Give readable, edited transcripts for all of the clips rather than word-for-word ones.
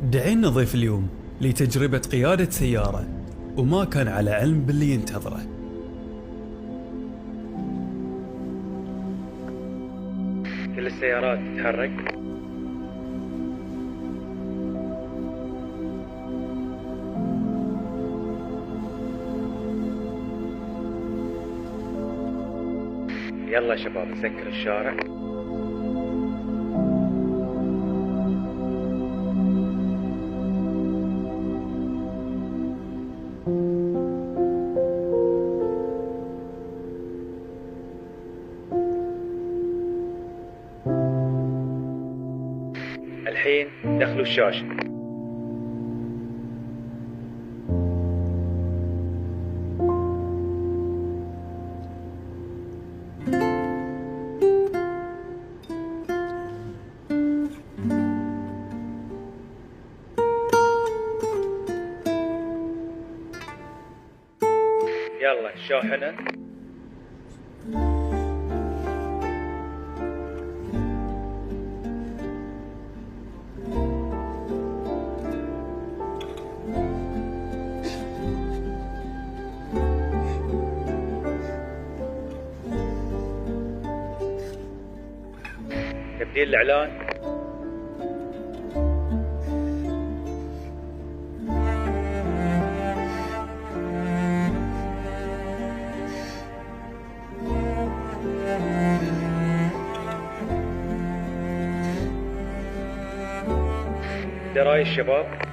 دعينا ضيف اليوم لتجربة قيادة سيارة وما كان على علم باللي ينتظره. كل السيارات تتحرك. يلا شباب نسكر الشارع. الحين دخلوا الشاشة. يلا شاحنة. تبديل الإعلان. دراي الشباب.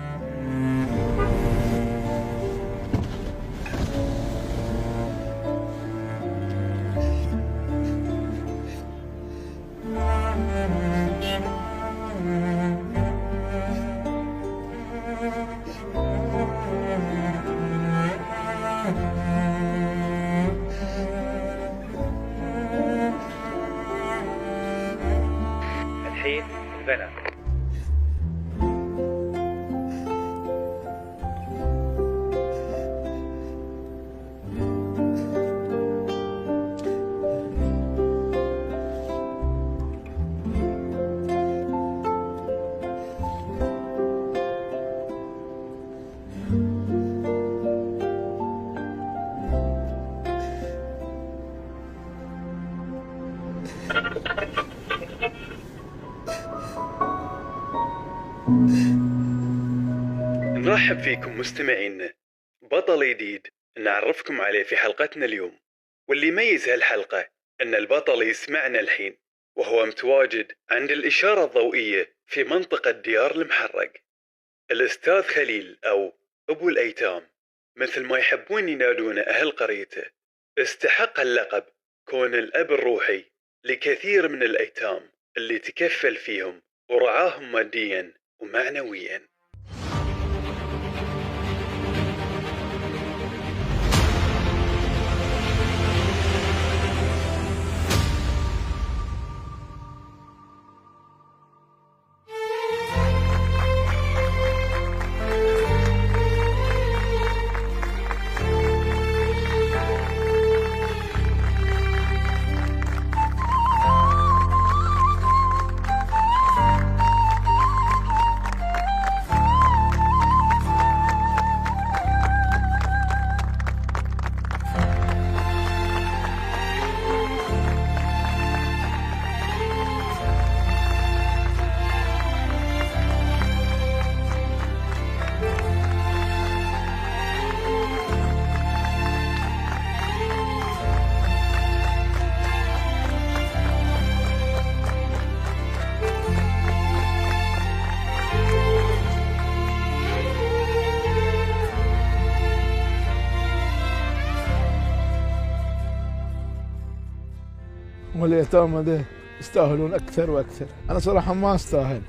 الحين البنات. نرحب فيكم مستمعينا. بطل جديد نعرفكم عليه في حلقتنا اليوم، واللي يميز هالحلقة أن البطل يسمعنا الحين وهو متواجد عند الإشارة الضوئية في منطقة ديار المحرق. الأستاذ خليل أو أبو الأيتام مثل ما يحبون ينادونه أهل قريته، استحق اللقب كون الأب الروحي لكثير من الأيتام اللي تكفل فيهم ورعاهم ماديا ومعنويا. واليتامى هذول يستاهلون أكثر وأكثر. أنا صراحة ما أستاهل،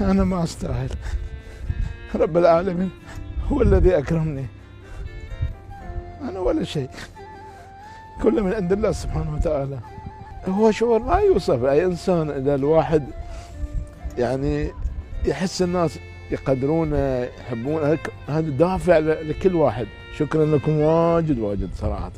أنا ما أستاهل. رب العالمين هو الذي أكرمني، أنا ولا شيء، كله من عند الله سبحانه وتعالى. هو شعور ما يوصف أي إنسان إذا الواحد يعني يحس الناس يقدرونه يحبونه، هذا دافع لكل واحد. شكرا لكم واجد واجد صراحة.